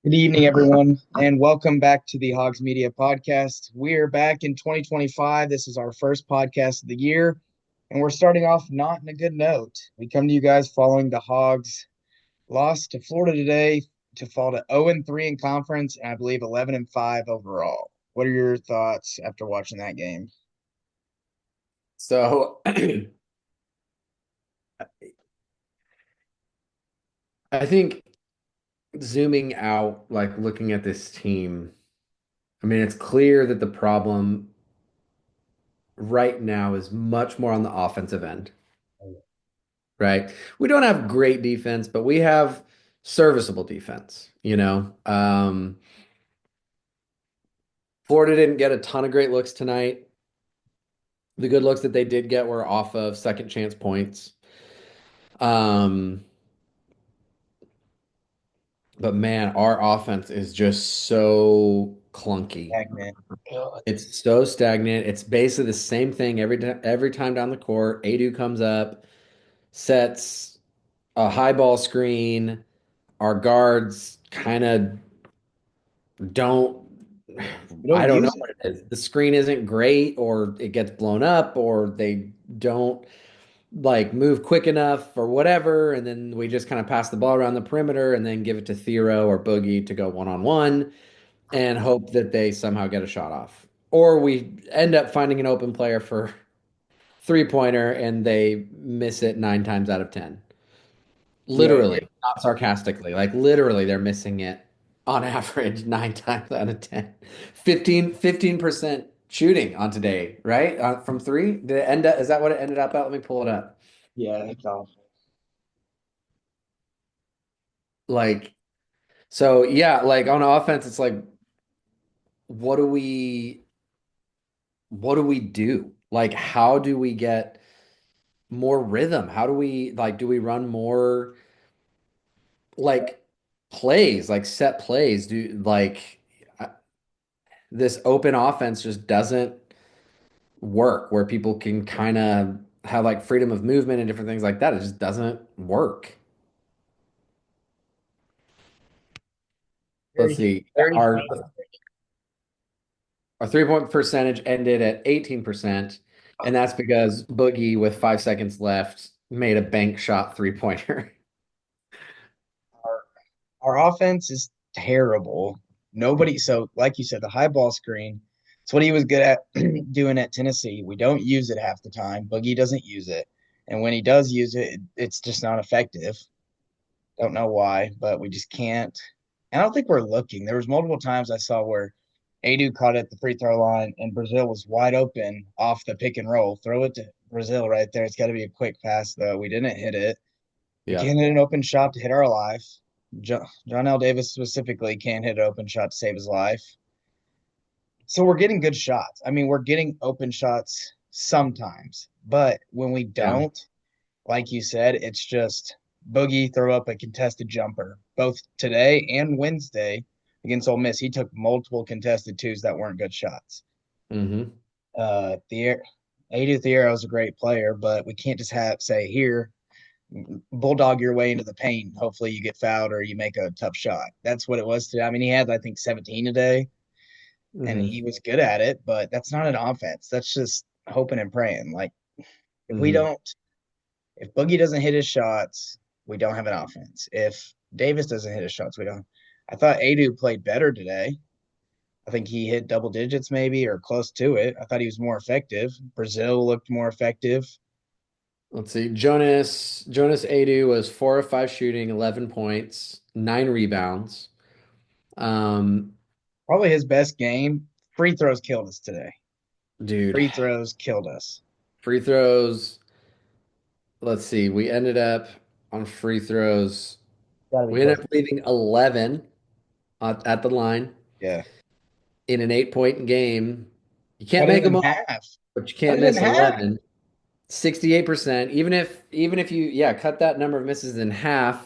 Good evening, everyone, and welcome back to the Hogs Media Podcast. We're back in 2025. This is our first podcast of the year, and we're starting off not in a good note. We come to you guys following the Hogs loss to Florida today to fall to 0-3 in conference, and I believe 11-5 overall. What are your thoughts after watching that game? So I think zooming out, like looking at this team, I mean, it's clear that the problem right now is much more on the offensive end, right? We don't have great defense, but we have serviceable defense, you know? Florida didn't get a ton of great looks tonight. The good looks that they did get were off of second chance points. Um, but man, our offense is just so clunky. Stagnant. God. It's so stagnant. It's basically the same thing every time down the court. Adu comes up, sets a high ball screen. Our guards kind of don't. We I don't don't know use it. what it is. The screen isn't great, or it gets blown up, or they don't like move quick enough, or whatever. And then we just kind of pass the ball around the perimeter, and then give it to Thero or Boogie to go one on one and hope that they somehow get a shot off. Or we end up finding an open player for three-pointer and they miss it 9 times out of 10. Yeah, Literally, not sarcastically. Like literally they're missing it on average 9 times out of 10. 15% shooting on today, right? From three? Did it end up, is that what it ended up at? Let me pull it up. yeah, it's awful. Like, so yeah, like on offense, it's like, what do we what do we do? Like, how do we get more rhythm? How do we run more like plays, like set plays? Uh, this open offense just doesn't work where people can kind of have like freedom of movement and different things like that. It just doesn't work. Let's Very, see. very Our frustrating. our three-point percentage ended at 18%, and that's because Boogie, with 5 seconds left, made a bank shot three-pointer. Our our offense is terrible. Nobody, so like you said, the high ball screen, it's what he was good at doing at Tennessee. We don't use it half the time. Boogie doesn't use it. And when he does use it, it's just not effective. Don't know why, but we just can't. I don't think we're looking. There was multiple times I saw where Adu caught it at the free throw line and Brazil was wide open off the pick and roll. Throw it to Brazil right there. It's got to be a quick pass though. We didn't hit it. We Yeah. can't hit an open shot to hit our life. John L. Davis specifically can't hit an open shot to save his life. So we're getting good shots. I mean, we're getting open shots sometimes, but when we Yeah. don't, like you said, it's just Boogie throw up a contested jumper. Both today and Wednesday against Ole Miss, he took multiple contested twos that weren't good shots. Hmm. The Adu Thiero is a great player, but we can't just have say here bulldog your way into the paint. Hopefully you get fouled or you make a tough shot. That's what it was today. I mean, he had I think 17 today, and Hmm. he was good at it, but that's not an offense. That's just hoping and praying. Like if we Hmm. don't, if Boogie doesn't hit his shots, we don't have an offense. If Davis doesn't hit his shots, we don't. I thought Adu played better today. I think he hit double digits maybe or close to it. I thought he was more effective. Brazil looked more effective. Let's see. Jonas Adu was 4 of 5 shooting, 11 points, 9 rebounds. Um, Probably his best game. Free throws killed us today. dude, Free throws killed us. free throws. Let's see. We ended up on free throws. Got to be We ended close. up leaving 11 at the line Yeah. in an 8 point game. You can't Cut it make in them all, half. but you Cut can't it in miss half. 11. 68%, even if you cut that number of misses in half,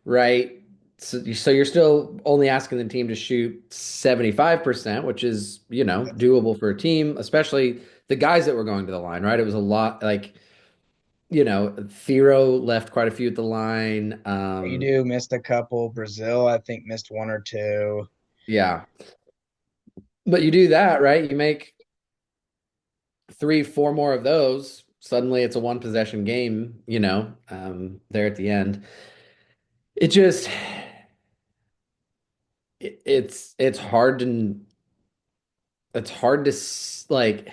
right? So you're still only asking the team to shoot 75%, which is, doable for a team, especially the guys that were going to the line, right? It was a lot like Thero left quite a few at the line. You do missed a couple. Brazil, I think, missed one or two. Yeah. But you do that, right? You make three, four more of those. Suddenly it's a one possession game, there at the end. It just it's hard to like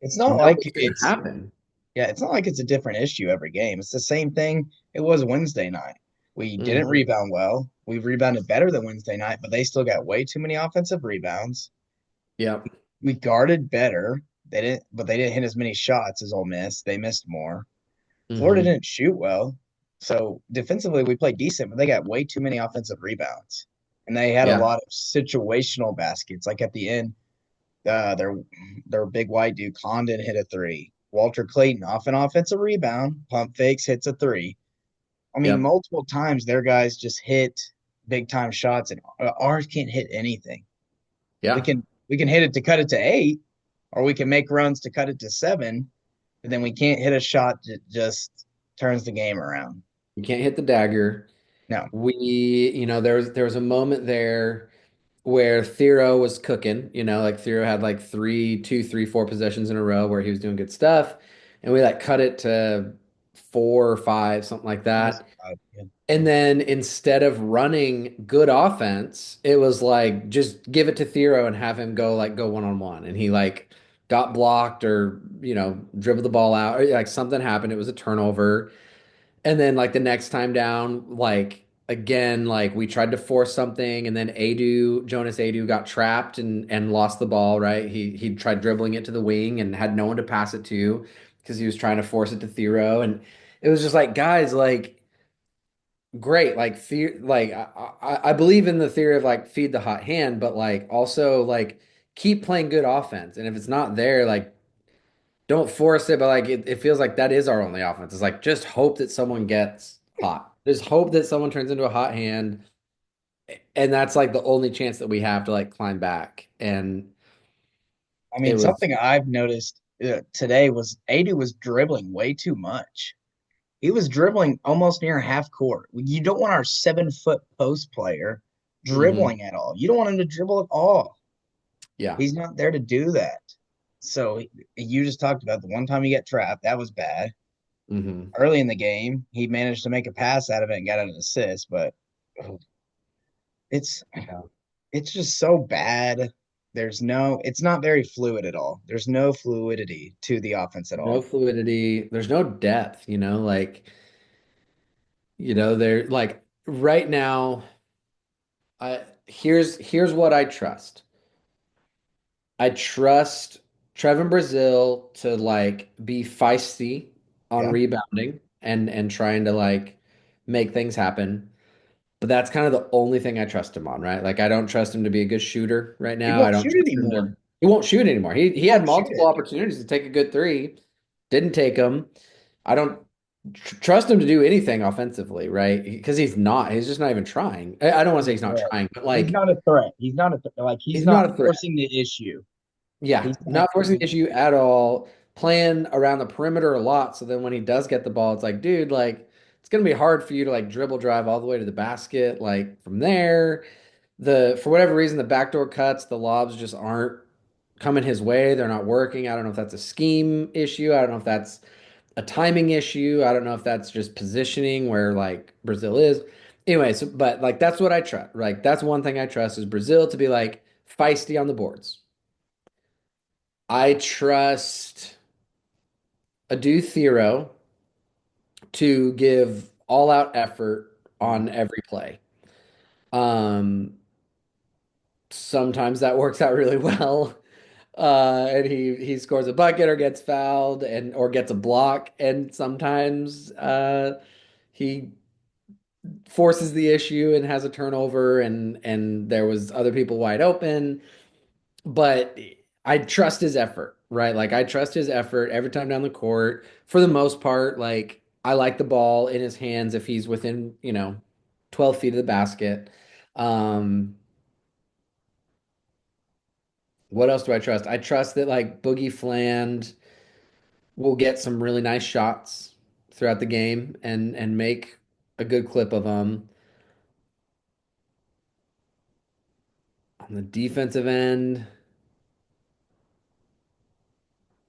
It's not know like what's going to it's happen. Yeah, it's not like it's a different issue every game. It's the same thing it was Wednesday night. We didn't Hmm. rebound well. We rebounded better than Wednesday night, but they still got way too many offensive rebounds. Yep. We guarded better. They didn't hit as many shots as Ole Miss. They missed more. Florida Hmm. didn't shoot well. So defensively, we played decent, but they got way too many offensive rebounds. And they had a Yeah. lot of situational baskets. Like at the end, uh, their their big white dude Condon hit a three. Walter Clayton off an offensive rebound, pump fakes, hits a three. I mean, Yep. multiple times their guys just hit big time shots, and ours can't hit anything. We Yeah. can we can hit it to cut it to eight, or we can make runs to cut it to seven, but then we can't hit a shot that just turns the game around. You can't hit the dagger. No, There was a moment there where Thero was cooking, like Thero had like two, three, four possessions in a row where he was doing good stuff. And we like cut it to four or five, something like it was that. good. And then instead of running good offense, it was like just give it to Thero and have him go one on one. And he like got blocked or, dribbled the ball out or like something happened. It was a turnover. And then like the next time down, like again, like we tried to force something, and then Jonas Adu got trapped and lost the ball, right? He tried dribbling it to the wing and had no one to pass it to because he was trying to force it to Thero. And it was just like, guys, like great, like I believe in the theory of like feed the hot hand, but like also like keep playing good offense. And if it's not there, like don't force it, but like it feels like that is our only offense. It's like just hope that someone gets hot. Just hope that someone turns into a hot hand, and that's like the only chance that we have to like climb back. And I it mean, was, something I've noticed today was Adu was dribbling way too much. He was dribbling almost near half court. You don't want our 7 foot post player hmm, dribbling at all. You don't want him to dribble at all. yeah, He's not there to do that. So you just talked about the one time he got trapped. That was bad. hmm, Early in the game, he managed to make a pass out of it and got an assist, but oh, it's yeah. it's just so bad. It's not very fluid at all. There's no fluidity to the offense at No all. fluidity. There's no depth. Like they're like right now. Here's what I trust. I trust Trevin Brazil to like be feisty on Yeah. rebounding and trying to like make things happen. But that's kind of the only thing I trust him on, right? Like I don't trust him to be a good shooter right He now. I won't don't shoot trust him anymore. to he won't shoot anymore. He He had won't shoot multiple it. opportunities to take a good three, didn't take them. I don't trust him to do anything offensively, right? Because he's not. He's just not even trying. I don't want to say he's not Right. trying, but He's like not a threat. He's he's not not a threat. forcing the issue. Yeah, He's not not forcing forcing the the issue at all. Playing around the perimeter a lot. So then when he does get the ball, it's like, dude, like it's gonna be hard for you to like dribble drive all the way to the basket. Like from there, for whatever reason, the backdoor cuts, the lobs just aren't coming his way. They're not working. I don't know if that's a scheme issue. I don't know if that's a timing issue. I don't know if that's just positioning where like Brazil is. Anyway, so but like that's what I trust. Like that's one thing I trust is Brazil to be like feisty on the boards. I trust Adu Thero to give all out effort Mhm. on every play. Um, Sometimes that works out really well. And he scores a bucket or gets fouled or gets a block, and sometimes he forces the issue and has a turnover and there was other people wide open. But I trust his effort, right? Like I trust his effort every time down the court. For the most part, like I like the ball in his hands if he's within, 12 feet of the basket. Um, what else do I trust? I trust that like Boogie Fland will get some really nice shots throughout the game and make a good clip of them. On the defensive end,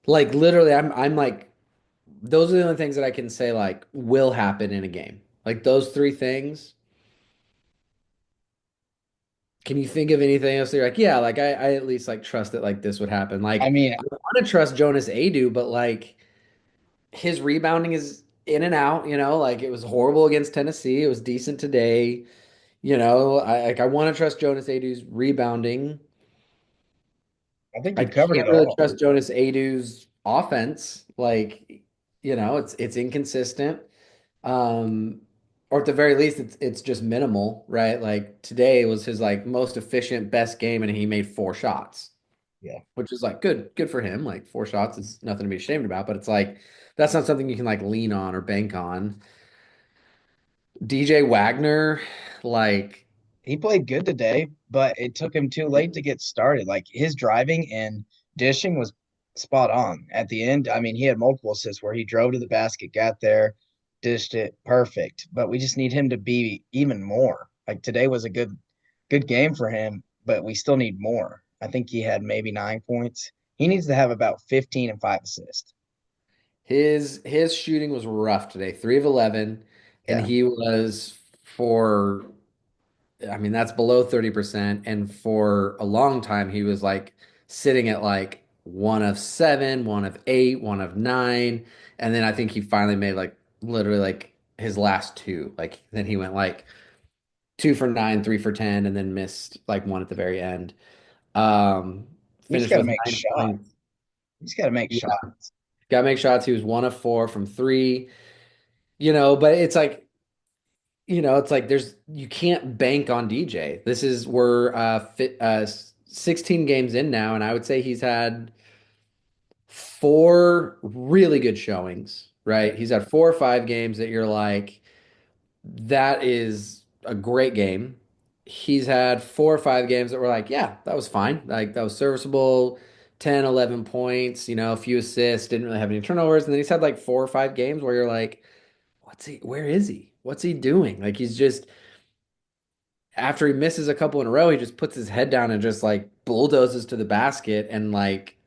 like literally, I'm like those are the only things that I can say like will happen in a game. Like those three things. Can you think of anything else that you're like, yeah, like I at least like trust that like this would happen. I Like mean, I want to trust Jonas Adu, but like his rebounding is in and out, like it was horrible against Tennessee. It was decent today. I want to trust Jonas Adu's rebounding. I think I you covered it can't really all. trust Jonas Adu's offense. Like, it's inconsistent. Um, or at the very least, it's just minimal, right? Like today was his like most efficient, best game, and he made 4 shots, Yeah. which is like good for him. Like 4 shots is nothing to be ashamed about, but it's like that's not something you can like lean on or bank on. DJ Wagner, like, He played good today, but it took him too late to get started. Like his driving and dishing was spot on. At the end, I mean, he had multiple assists where he drove to the basket, got there, dished it perfect. But we just need him to be even more. Like today was a good game for him, but we still need more. I think he had maybe 9 points. He needs to have about 15 and 5 assists. his shooting was rough today, 3 of 11, and Yeah. he was for I mean, that's below 30%. And for a long time, he was like sitting at like 1 of 7, 1 of 8, 1 of 9. And then I think he finally made like literally like his last two. Like then he went like 2 for 9, 3 for 10, and then missed like one at the very end. Um, We just Finished got to with make 9 points. shots. We just got to make Yeah. shots. Got to make shots. He was 1 of 4 from three, but it's like there's you can't bank on DJ. We're 16 games in now, and I would say he's had 4 really good showings, right? He's had 4 or 5 games that you're like, that is a great game. He's had 4 or 5 games that were like, yeah, that was fine. Like that was serviceable, 10, 11 points, a few assists, didn't really have any turnovers. And then he's had like 4 or 5 games where you're like, where is he? What's he doing? Like he's just after he misses a couple in a row, he just puts his head down and just like bulldozes to the basket and like,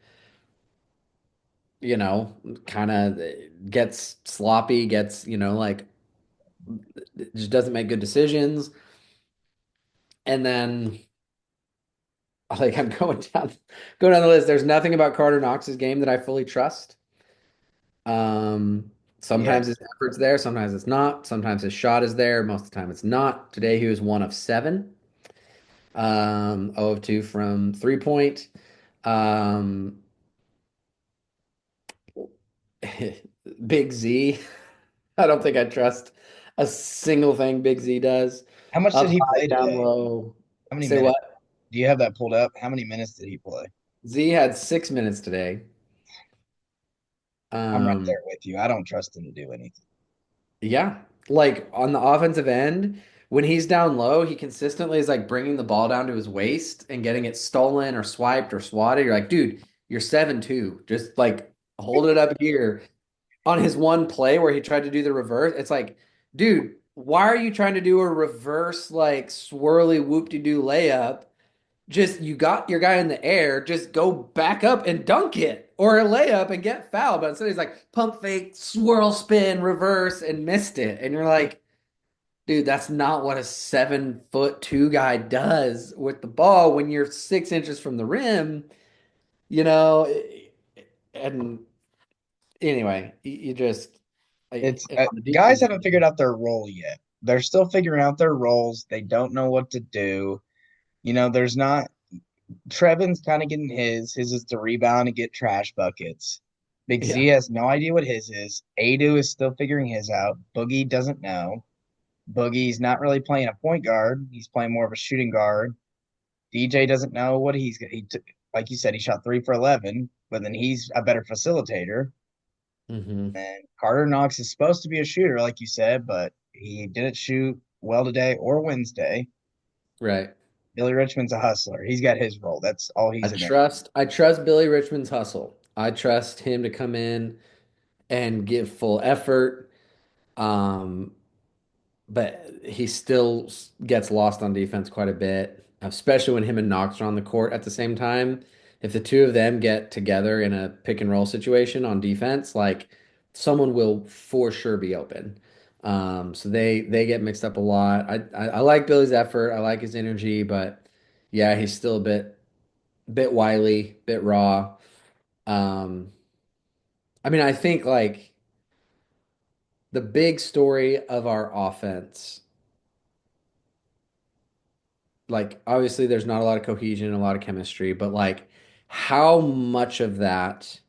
you know, kind of gets sloppy, like just doesn't make good decisions. And then like I'm going down the list. There's nothing about Carter Knox's game that I fully trust. Um, Yeah. Sometimes his effort's there, sometimes it's not. Sometimes his shot is there, most of the time it's not. Today he was 1 of 7, 0 of 2 from 3 point. Um, Big Z. I don't think I trust a single thing Big Z does. How much Up did he high, play down today? low. How many Say minutes? what? Do you have that pulled up? How many minutes did he play? Z had 6 minutes today. I'm right Um, there with you. I don't trust him to do anything. yeah, like on the offensive end, when he's down low, he consistently is like bringing the ball down to his waist and getting it stolen or swiped or swatted. You're like, dude, you're 7'2". Just like hold it up here. On his one play where he tried to do the reverse, it's like, dude, why are you trying to do a reverse like swirly whoop-de-doo layup? Just you got your guy in the air, just go back up and dunk it or a layup and get fouled. But instead he's like pump fake, swirl spin, reverse, and missed it. And you're like, dude, that's not what a 7'2" guy does with the ball when you're 6 inches from the rim, you know. And anyway, you just It's on the guys defense. haven't figured out their role yet. They're still figuring out their roles. They don't know what to do. There's not Trevin's kind of getting his. His is to rebound and get trash buckets. Big Z Yeah. has no idea what his is. Adu is still figuring his out. Boogie doesn't know. Boogie's not really playing a point guard. He's playing more of a shooting guard. DJ doesn't know what he took. Like you said, he shot 3 for 11, but then he's a better facilitator. Hmm. And Carter Knox is supposed to be a shooter, like you said, but he didn't shoot well today or Wednesday. Right. Billy Richmond's a hustler. He's got his role. That's all I he's in there. trust I trust Billy Richmond's hustle. I trust him to come in. and give full effort. Um, but he still gets lost on defense quite a bit, especially when him and Knox are on the court at the same time. If the two of them get together in a pick and roll situation on defense, like someone will for sure be open. So they get mixed up a lot. I like Billy's effort. I like his energy, but yeah, he's still a bit wily, bit raw. Um, I mean, I think like the big story of our offense, like obviously there's not a lot of cohesion, a lot of chemistry, but like how much of that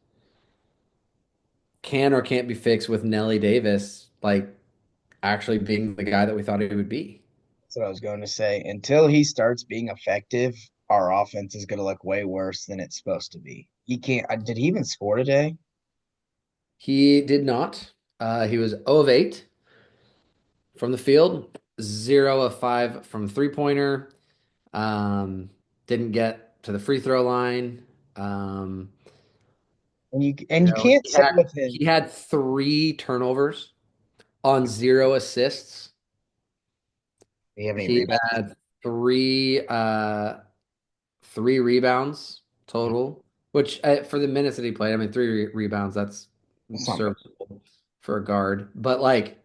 can or can't be fixed with Nelly Davis like actually being the guy that we thought he would be? That's what I was going to say. Until he starts being effective, our offense is going to look way worse than it's supposed to be. He can't. Did he even score today? He did not. He was 0 of 8 from the field, 0 of 5 from three-pointer. Didn't get to the free throw line. Um, And you can't he say had with he him. had 3 turnovers on 0 assists. Do you have any He rebounds? had three rebounds total, which for the minutes that he played, I mean, three rebounds, that's That's not bad. serviceable for a guard. But like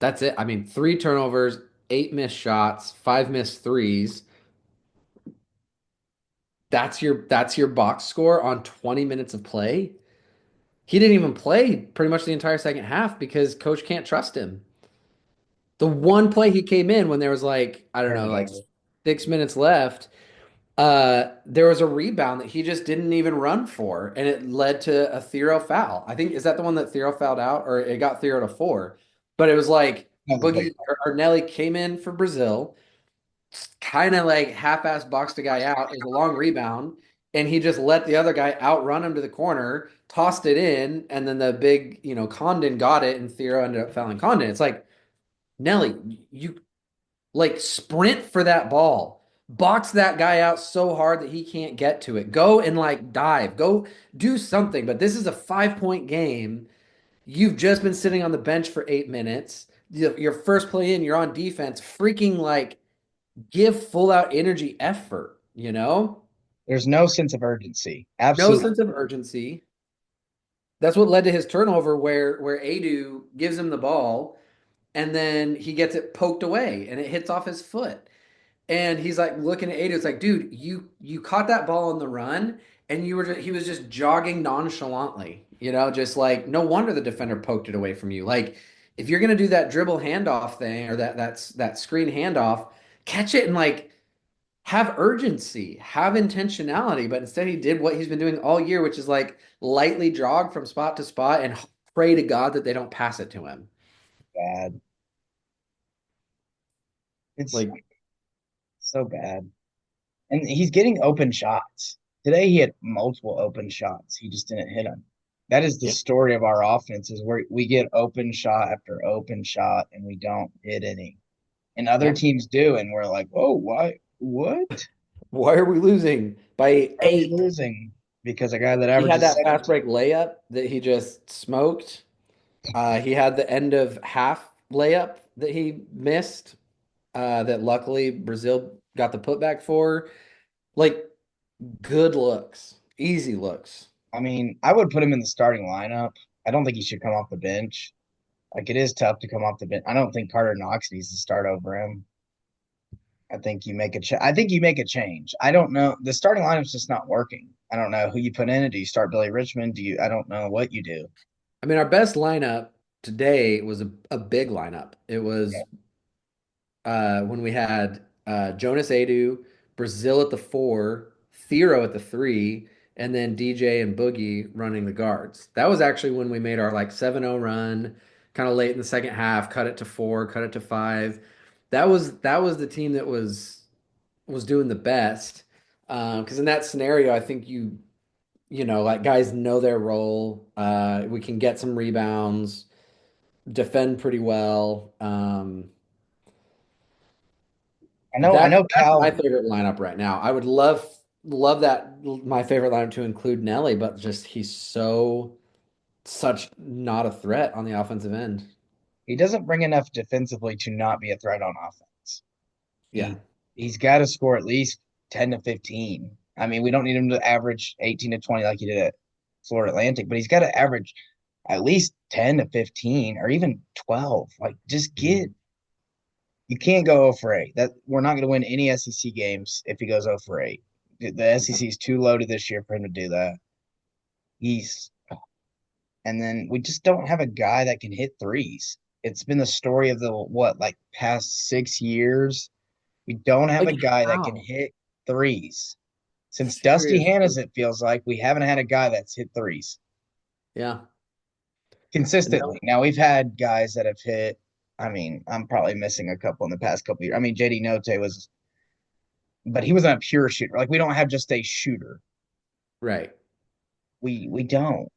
that's it. I mean, 3 turnovers, 8 missed shots, 5 missed threes. That's your box score on 20 minutes of play. He didn't even play pretty much the entire second half because coach can't trust him. The one play he came in when there was like, I don't know, like Turnover. 6 minutes left, there was a rebound that he just didn't even run for, and it led to a Thero foul. I think is that the one that Thero fouled out, or it got Thero to four. But it was like That was a big. Boogie or Nelly came in for Brazil, kind of like half-ass boxed a guy out. It was a long rebound, and he just let the other guy outrun him to the corner, tossed it in, and then the big, Condon got it, and Thero ended up fouling Condon. It's like, Nelly, you like sprint for that ball. Box that guy out so hard that he can't get to it. Go and like dive. Go do something. But this is a 5 point game. You've just been sitting on the bench for 8 minutes. Your first play in, you're on defense. Freaking like give full out energy effort, you know? There's no sense of urgency. No Absolutely. sense of urgency. That's what led to his turnover where Adu gives him the ball and then he gets it poked away and it hits off his foot. And he's like looking at Ada. It's like, dude, you caught that ball on the run, and he was just jogging nonchalantly. Just like no wonder the defender poked it away from you. Like if you're gonna do that dribble handoff thing or that screen handoff, catch it and like have urgency, have intentionality. But instead, he did what he's been doing all year, which is like lightly jog from spot to spot and pray to God that they don't pass it to him. Bad. It's Like, so bad. And he's getting open shots. Today he had multiple open shots. He just didn't hit them. That is the yeah, story of our offense is where we get open shot after open shot and we don't hit any. And other yeah. teams do, and we're like, oh, why? What? Why are we losing by Are we 8? losing? Because a guy that He had averages that fast 17. break layup that he just smoked. He had the end of half layup that he missed. That luckily Brazil got the putback for. Like good looks, easy looks. I mean, I would put him in the starting lineup. I don't think he should come off the bench. Like it is tough to come off the bench. I don't think Carter Knox needs to start over him. I think you make a change. I don't know. The starting lineup's just not working. I don't know who you put in it. Do you start Billy Richmond? Do you? I don't know what you do. I mean, our best lineup today was a big lineup. It Yeah. was when we had Jonas Adu, Brazil at the four, Thero at the three, and then DJ and Boogie running the guards. That was actually when we made our like 7-0 run, kind of late in the second half, cut it to four, cut it to five. That was the team that was doing the best. Because in that scenario, I think like guys know their role. We can get some rebounds, defend pretty well. I know. I That's know. that's my Cal. favorite lineup right now. I would love that my favorite lineup to include Nelly, but just he's so such not a threat on the offensive end. He doesn't bring enough defensively to not be a threat on offense. Yeah. He's got to score at least 10 to 15. I mean, we don't need him to average 18 to 20 like he did at Florida Atlantic, but he's got to average at least 10 to 15 or even 12. Like just get Mhm. you can't go 0 for 8. That we're not going to win any SEC games if he goes 0 for 8. The Yeah. SEC is too loaded this year for him to do that. He's and then we just don't have a guy that can hit threes. It's been the story of the what like past 6 years. We don't have a Like guy that can how? hit threes. Since Dusty Seriously. Hannah's, it feels like we haven't had a guy that's hit threes Yeah. consistently. No. Now we've had guys that have hit. I mean, I'm probably missing a couple in the past couple of years. I mean, JD Note was, but he wasn't a pure shooter. Like we don't have just a shooter. Right. We don't.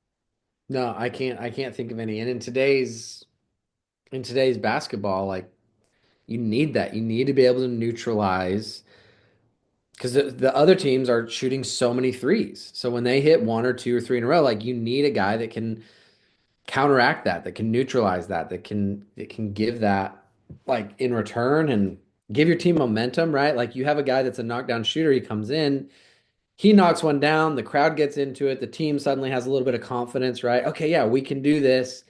No, I can't think of any. And in today's basketball, like you need that. You need to be able to neutralize because the other teams are shooting so many threes. So when they hit one or two or three in a row, like you need a guy that can counteract that, that can neutralize that, that can give that like in return and give your team momentum, right? Like you have a guy that's a knockdown shooter, he comes in, he knocks one down, the crowd gets into it, the team suddenly has a little bit of confidence, right? Okay, yeah, we can do this.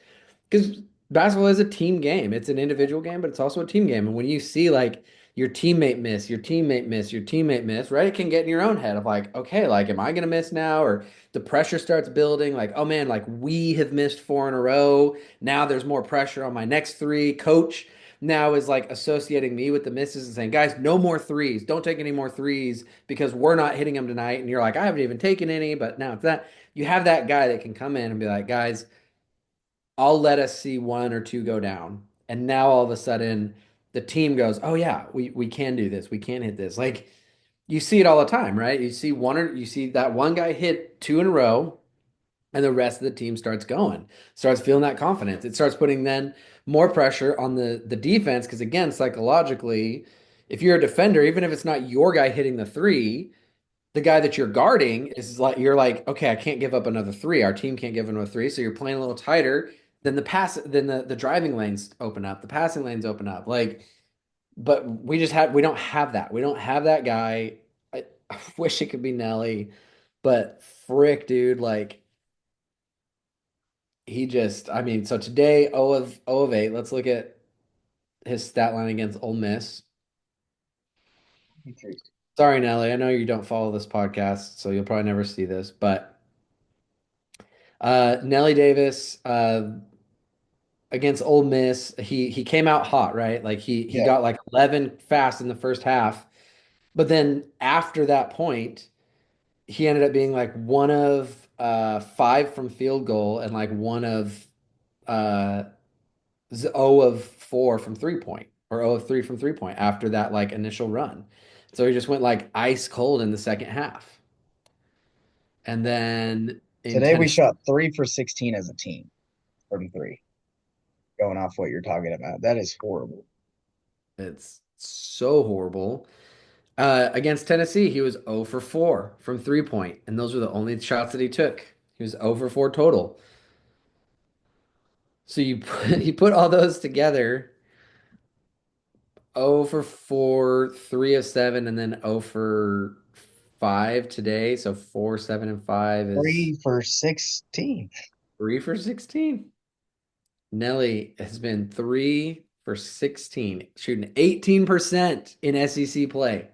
Because basketball is a team game. It's an individual game, but it's also a team game. And when you see like your teammate miss, your teammate miss, your teammate miss, right? It can get in your own head of like, okay, like, am I gonna miss now? Or the pressure starts building, like, oh man, like we have missed four in a row. Now there's more pressure on my next three. Coach now is like associating me with the misses and saying, guys, no more threes. Don't take any more threes because we're not hitting them tonight. And you're like, I haven't even taken any, but now it's that you have that guy that can come in and be like, guys, I'll let us see one or two go down. And now all of a sudden the team goes, "Oh yeah, we can do this. We can hit this." Like you see it all the time, right? You see that one guy hit two in a row and the rest of the team starts going. Starts feeling that confidence. It starts putting then more pressure on the defense because again, psychologically, if you're a defender, even if it's not your guy hitting the three, the guy that you're guarding is like you're like, okay, I can't give up another three. Our team can't give another three, so you're playing a little tighter. Then the driving lanes open up, the passing lanes open up. Like, but we don't have that. We don't have that guy. I wish it could be Nelly, but frick, dude, like he just. I mean, so today, 0 of 8. Let's look at his stat line against Ole Miss. Sorry, Nelly. I know you don't follow this podcast, so you'll probably never see this, but Nelly Davis against Ole Miss, he came out hot, right? Like he Yeah. got like 11 fast in the first half, but then after that point, he ended up being like one of five from field goal and like one of 0 of 4 from 3 point or 0 of 3 from 3 point after that like initial run. So he just went like ice cold in the second half. And then in Today we Tennessee, shot 3 for 16 as a team from three. Going off what you're talking about, that is horrible. it's so horrible. Against Tennessee, he was 0 for 4 from 3 point, and those were the only shots that he took. He was 0 for 4 total. So you put all those together, 0 for 4, 3 of 7, and then 0 for 5 today. So 4, 7, and 5 is 3 for 16. 3 for 16. Nelly has been 3 for 16, shooting 18% in SEC play.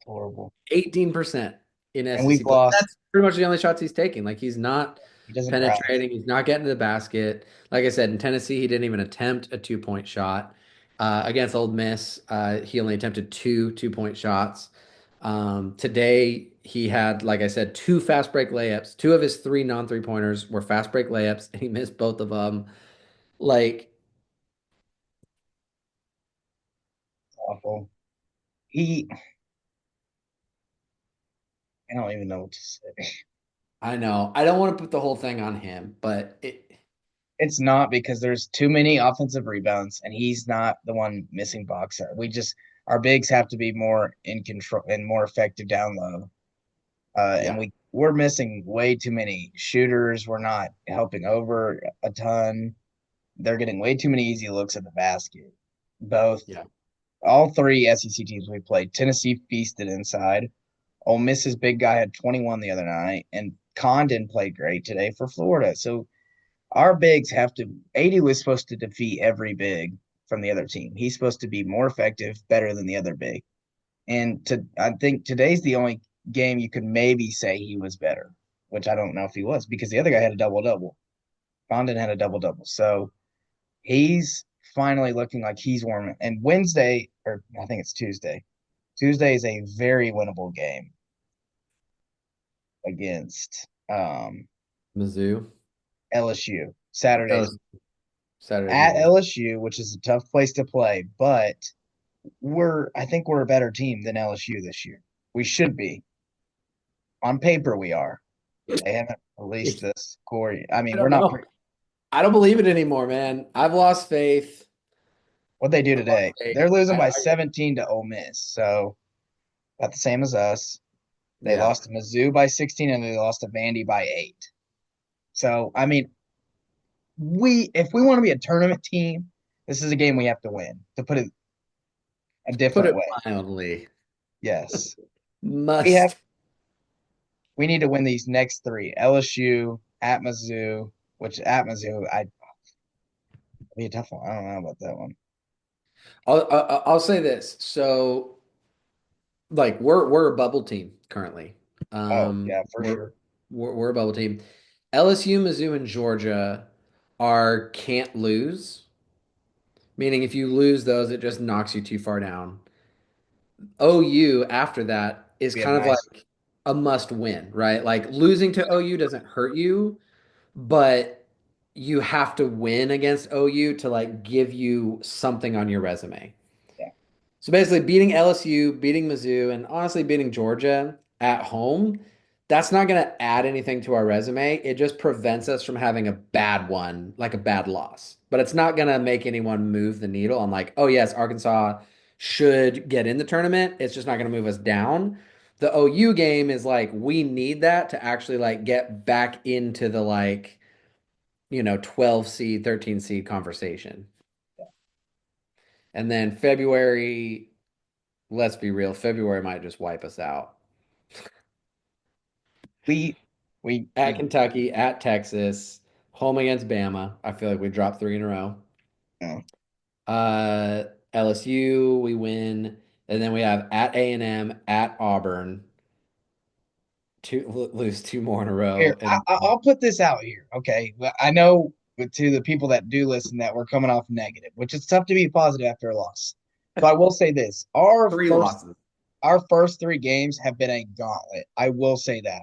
Horrible. 18% in And we've SEC play. lost. That's pretty much the only shots he's taking. Like he's not He doesn't drive. penetrating, he's not getting to the basket. Like I said, in Tennessee, he didn't even attempt a 2 point shot. Against Old Miss, he only attempted two 2 point shots. Today, he had, like I said, two fast break layups. Two of his three non three pointers were fast break layups, and he missed both of them. Like, Awful. He, I don't even know what to say. I know I don't want to put the whole thing on him, but It's not because there's too many offensive rebounds, and he's not the one missing boxer. We just our bigs have to be more in control and more effective down low. And yeah, we're missing way too many shooters. We're not helping over a ton. They're getting way too many easy looks at the basket. Both, Yeah. all three SEC teams we played, Tennessee feasted inside. Ole Miss's big guy had 21 the other night, and Condon played great today for Florida. So our bigs have to. 80 was supposed to defeat every big from the other team. He's supposed to be more effective, better than the other big. And I think today's the only game you could maybe say he was better, which I don't know if he was because the other guy had a double double. Condon had a double double. So he's finally looking like he's warm. And Wednesday, or I think it's Tuesday. Tuesday is a very winnable game against Mizzou. LSU. Saturday's Oh, Saturday's at Wednesday. LSU, which is a tough place to play, but I think we're a better team than LSU this year. We should be. On paper we are. They haven't released the score. I I mean, we're don't not know. I don't believe it anymore, man. I've lost faith. what they do I've lost today. faith. They're losing by 17 to Ole Miss. So about the same as us. They Yeah. lost to Mizzou by 16 and they lost to Vandy by 8. So, I mean, we if we want to be a tournament team, this is a game we have to win. To put it a To put different it way. mildly, Yes. We have must. we need to win these next three. LSU, at Mizzou, which at Mizzou, I'd be a tough one. I don't know about that one. I'll say this. So, like, we're a bubble team currently. Oh, Um, yeah, for we're sure. we're a bubble team. LSU, Mizzou, and Georgia are can't lose. Meaning, if you lose those, it just knocks you too far down. OU after that is Be a kind of nice like a must win, right? Like losing to OU doesn't hurt you, but you have to win against OU to like give you something on your resume. yeah. So basically, beating LSU, beating Mizzou, and honestly beating Georgia at home, that's not going to add anything to our resume. It just prevents us from having a bad one, like a bad loss. But it's not going to make anyone move the needle on like, oh yes, Arkansas should get in the tournament. It's just not going to move us down. The OU game is like we need that to actually like get back into the like, 12 seed, 13 seed conversation. And then February, let's be real, February might just wipe us out. We we At we Kentucky, at Texas, home against Bama. I feel like we dropped three in a row. uh, LSU, we win, and then we have at A&M, at Auburn, lose two more in a row, here. and I'll put this out here. Okay, well, I know to the people that do listen that we're coming off negative, which is tough to be positive after a loss. So I will say this: three losses. our first three games have been a gauntlet. I will say that.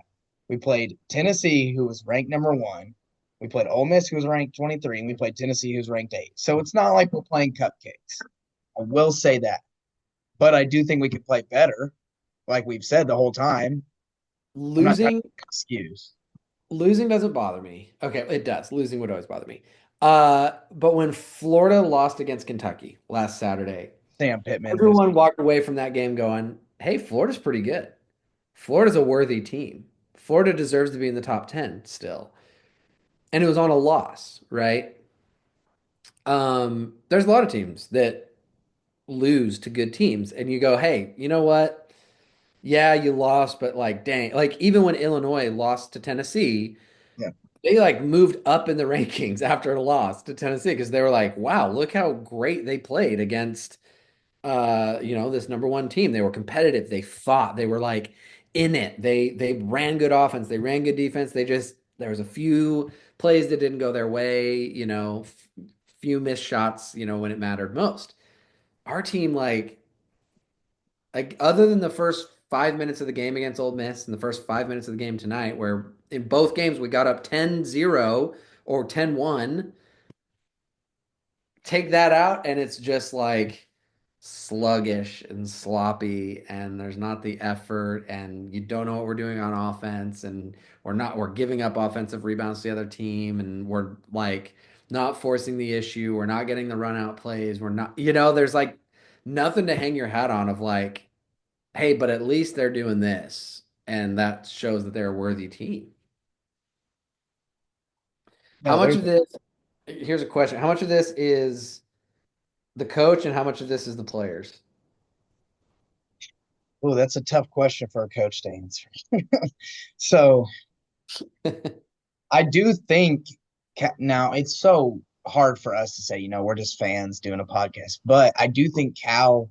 We played Tennessee, who was ranked number one. We played Ole Miss, who was ranked 23, and we played Tennessee, who's ranked 8. So it's not like we're playing cupcakes. I will say that. But I do think we could play better, like we've said the whole time. I'm not trying Losing, to excuse. losing doesn't bother me. Okay, it does. Losing would always bother me. But when Florida lost against Kentucky last Saturday, Sam Pittman was everyone walked away from that game going, "Hey, Florida's pretty good. Florida's a worthy team. Florida deserves to be in the top 10 still." And it was on a loss, right? There's a lot of teams that lose to good teams, and you go, "Hey, you know what? Yeah, you lost, but like, dang, like even when Illinois lost to Tennessee, yeah, they like moved up in the rankings after a loss to Tennessee because they were like, wow, look how great they played against this number one team. They were competitive, they fought, they were like in it. They ran good offense, they ran good defense. There was a few plays that didn't go their way, few missed shots, when it mattered most. Our team like other than the first 5 minutes of the game against Old Miss and the first 5 minutes of the game tonight, where in both games we got up 10-0 or 10-1, take that out, and it's just like sluggish and sloppy, and there's not the effort, and you don't know what we're doing on offense, and we're giving up offensive rebounds to the other team, and we're like not forcing the issue, we're not getting the run out plays, we're not, there's like nothing to hang your hat on of like, hey, but at least they're doing this. and that shows that they're a worthy team. How No, much there's of this, here's a question. How much of this is the coach and how much of this is the players? oh, that's a tough question for a coach to answer. So I do think now it's so hard for us to say, we're just fans doing a podcast, but I do think Cal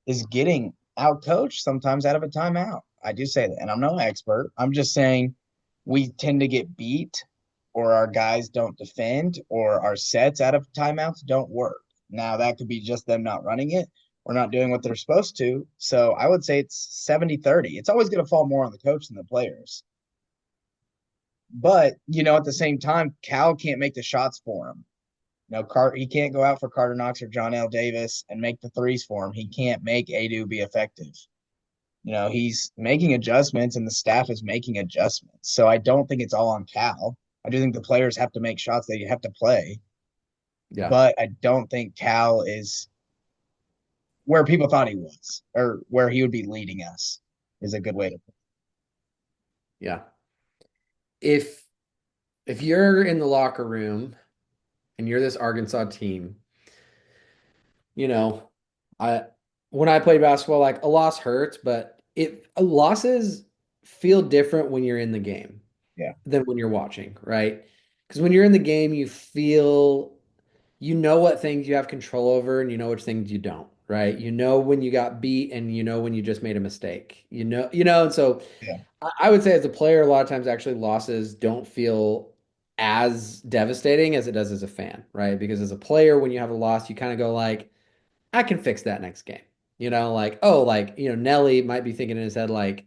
is getting out coached sometimes out of a timeout. I do say that, and I'm no expert. I'm just saying we tend to get beat, or our guys don't defend, or our sets out of timeouts don't work. Now, that could be just them not running it or not doing what they're supposed to. So I would say it's 70-30. It's always going to fall more on the coach than the players. But, at the same time, Cal can't make the shots for him. He can't go out for Carter Knox or John L. Davis and make the threes for him. He can't make Adu be effective. He's making adjustments and the staff is making adjustments. So I don't think it's all on Cal. I do think the players have to make shots that you have to play, Yeah. but I don't think Cal is where people thought he was or where he would be leading us is a good way to put Yeah. If if you're in the locker room and you're this Arkansas team, you know, I when I played basketball, like a loss hurts, but it losses feel different when you're in the game it. Yeah. than when you're watching, right? Because when you're in the game, you know what things you have control over and you know which things you don't, right? You know when you got beat and you know when you just made a mistake. And so Yeah. I would say as a player, a lot of times actually losses don't feel as devastating as it does as a fan, right? Because as a player, when you have a loss, you kind of go like, I can fix that next game. Like, oh, like, Nelly might be thinking in his head, like,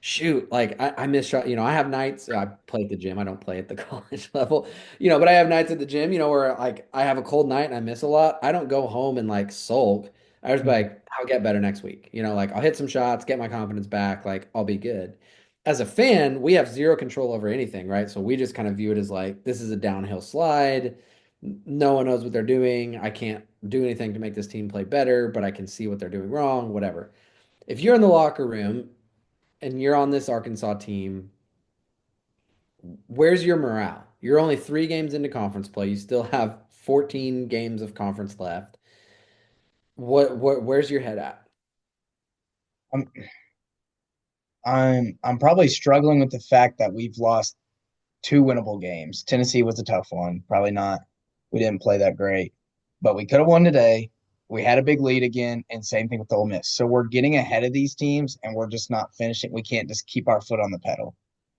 shoot, like I miss shot. I have nights I play at the gym. I don't play at the college level, but I have nights at the gym, where like I have a cold night and I miss a lot. I don't go home and like sulk. I just be Mhm. like, I'll get better next week. Like I'll hit some shots, get my confidence back, like I'll be good. As a fan, we have zero control over anything, right? So we just kind of view it as like this is a downhill slide. No one knows what they're doing. I can't do anything to make this team play better, but I can see what they're doing wrong, whatever. If you're in the locker room and you're on this Arkansas team, where's your morale? You're only 3 games into conference play. You still have 14 games of conference left. Where's your head at? I'm I'm probably struggling with the fact that we've lost two winnable games. Tennessee was a tough one. Probably not. We didn't play that great, but we could have won today. We had a big lead again, and same thing with Ole Miss. So we're getting ahead of these teams, and we're just not finishing. We can't just keep our foot on the pedal.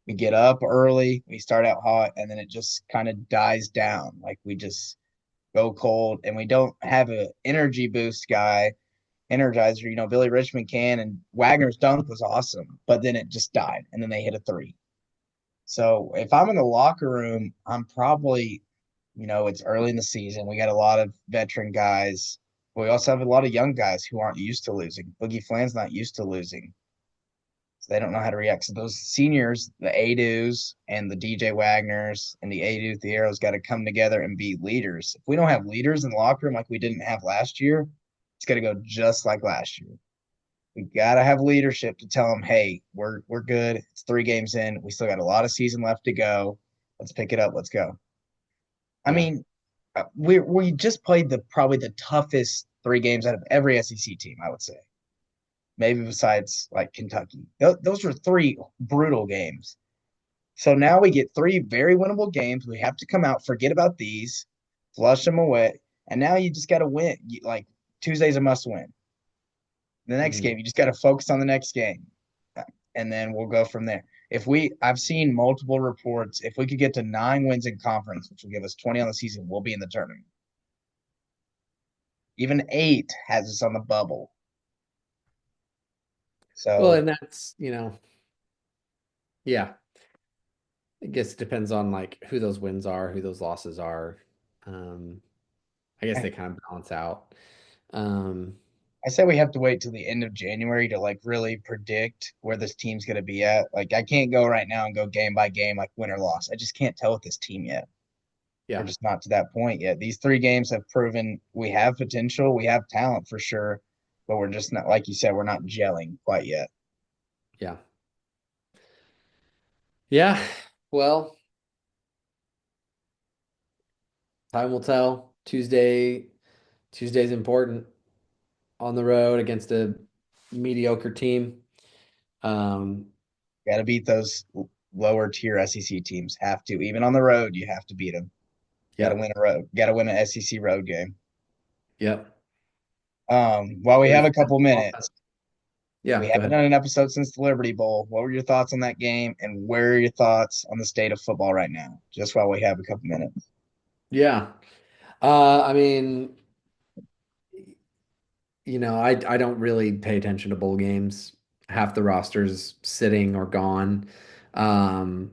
We get up early, we start out hot, and then it just kind of dies down. Like we just go cold, and we don't have a energy boost guy, energizer. Billy Richmond can, and Wagner's dunk was awesome, but then it just died, and then they hit a three. So if I'm in the locker room, I'm probably, it's early in the season. We got a lot of veteran guys. We also have a lot of young guys who aren't used to losing. Boogie Flan's not used to losing. So they don't know how to react. So those seniors, the Adus and the DJ Wagners and the Adu Thieros got to come together and be leaders. If we don't have leaders in the locker room like we didn't have last year, it's going to go just like last year. We gotta have leadership to tell them, hey, we're good. It's 3 games in. We still got a lot of season left to go. Let's pick it up. Let's go. I Yeah. mean, we just played the probably the toughest 3 games out of every SEC team, I would say. Maybe besides like Kentucky. Those were 3 brutal games. So now we get 3 very winnable games. We have to come out, forget about these, flush them away, and now you just got to win. Like Tuesday's a must win. The next Mhm. game, you just got to focus on the next game, and then we'll go from there. I've seen multiple reports. If we could get to 9 wins in conference, which will give us 20 on the season, we'll be in the tournament. Even 8 has us on the bubble. Well, So and that's, yeah, I guess it depends on like who those wins are, who those losses are. Um, I guess I, they kind of balance out. Um, I say we have to wait till the end of January to like really predict where this team's going to be at. Like I can't go right now and go game by game like win or loss. I just can't tell with this team yet. We're yeah, just not to that point yet. These 3 games have proven we have potential, we have talent for sure, but we're just not, like you said, we're not gelling quite yet. yeah. Yeah. Well, time will tell. Tuesday's important on the road against a mediocre team. Um, Got to beat those lower tier SEC teams. Have to. Even on the road, you have to beat them. Got to yep. win a road. Got to win an SEC road game. Yep. While we Really have a fun couple minutes, offense. we Yeah, go haven't ahead. done an episode since the Liberty Bowl. What were your thoughts on that game, and where are your thoughts on the state of football right now? Just while we have a couple minutes. Yeah. I mean, I don't really pay attention to bowl games. Half the roster's sitting or gone. Um,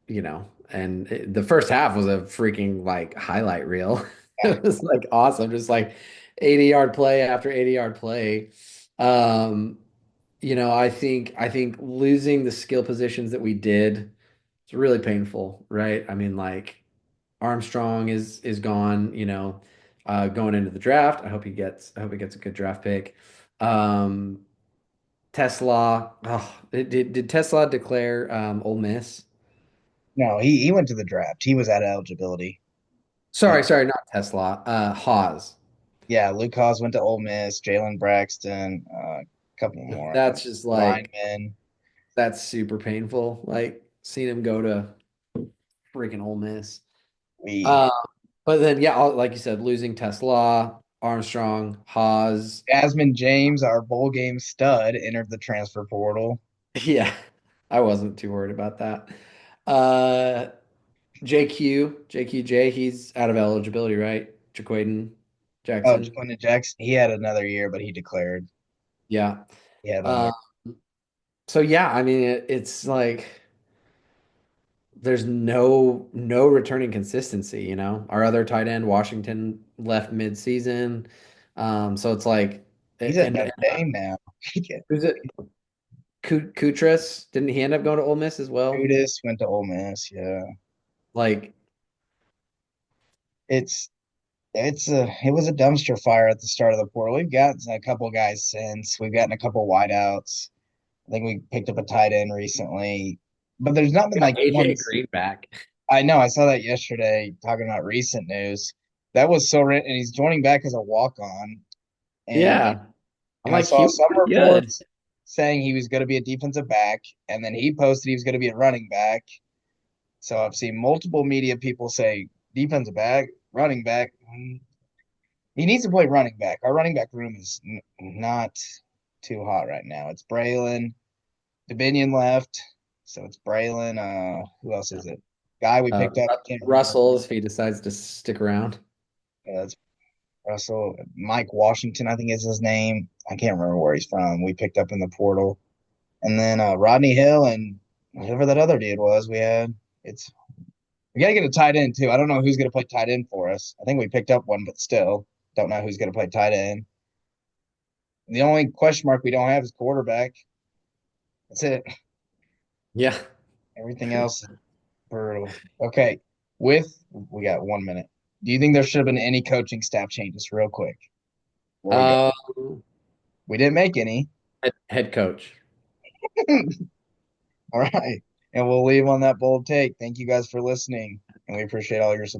and the first half was a freaking like highlight reel. It was like awesome, just like 80-yard play after 80-yard play. Um, I think losing the skill positions that we did, it's really painful, right? I mean, like Armstrong is gone, going into the draft. I hope he gets a good draft pick. Um, Tesla, did Tesla declare Ole Miss? No, he went to the draft. He was at eligibility. He, Sorry, not Tesla. Haas. yeah, Luke Haas went to Ole Miss. Jalen Braxton, a couple more That's just like linemen. that's super painful. Like seeing him go to freaking Ole Miss. We Uh, but then yeah, like you said, losing Tesla, Armstrong, Haas. Jasmine James, our bowl game stud, entered the transfer portal. Yeah, I wasn't too worried about that. Uh, JQJ, he's out of eligibility, right? Jaquaden Oh, Jackson. Quentin Jackson, he had another year, but he declared. Yeah. He had one Uh, more. so yeah, I mean it's like there's no returning consistency, you know. Our other tight end, Washington, left mid-season. So it's like He's at and Notre Dame now. who's it? Kutris? Didn't he end up going to Ole Miss as well? Judas went to Ole Miss. Yeah, Like, it's it was a dumpster fire at the start of the portal. We've gotten a couple guys since. We've gotten a couple wideouts. I think we picked up a tight end recently, but there's not been got like AJ ones. Green back. I know I saw that yesterday talking about recent news. That was so and he's joining back as a walk on, and Yeah. I'm and I like, he saw was some pretty good. reports saying he was going to be a defensive back, and then he posted he was going to be a running back. So I've seen multiple media people say defensive back, running back. He needs to play running back. Our running back room is not too hot right now. It's Braylon, Dominion left, so it's Braylon. Who else is it? Guy we picked up. I can't remember. Russell's if he decides to stick around. It's Russell. Mike Washington, I think is his name. I can't remember where he's from. We picked up in the portal, and then Rodney Hill and whoever that other dude was. We had. It's We gotta get a tight end too. I don't know who's gonna play tight end for us. I think we picked up one, but still don't know who's gonna play tight end. The only question mark we don't have is quarterback. That's it. Yeah. Everything else is brutal. Okay, we got 1 minute. Do you think there should have been any coaching staff changes, real quick, before we go? Um, We didn't make any. head coach. All right, and we'll leave on that bold take. Thank you guys for listening, and we appreciate all your support.